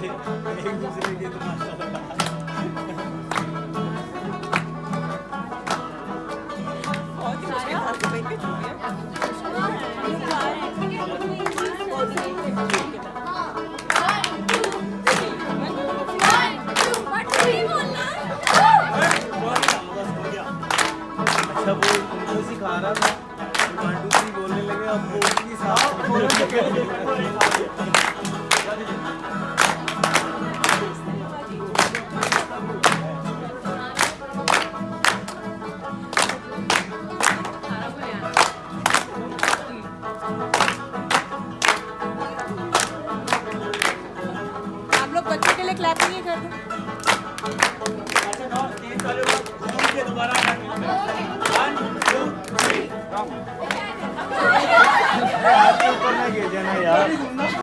एक दूसरे के तो माशाल्लाह बहुत ही मुश्किल हाथ से बैठ के छूटी अच्छा वो उनको सिखा रहा था 1 2 3 बोलने लगे अब वो उनकी साथ आप लोग बच्चों के लिए क्लैपिंग ही कर दो। अच्छा 3 सालों बाद घूम के दोबारा 1 2 3 हाथ के ऊपर ना गिर जाना यार।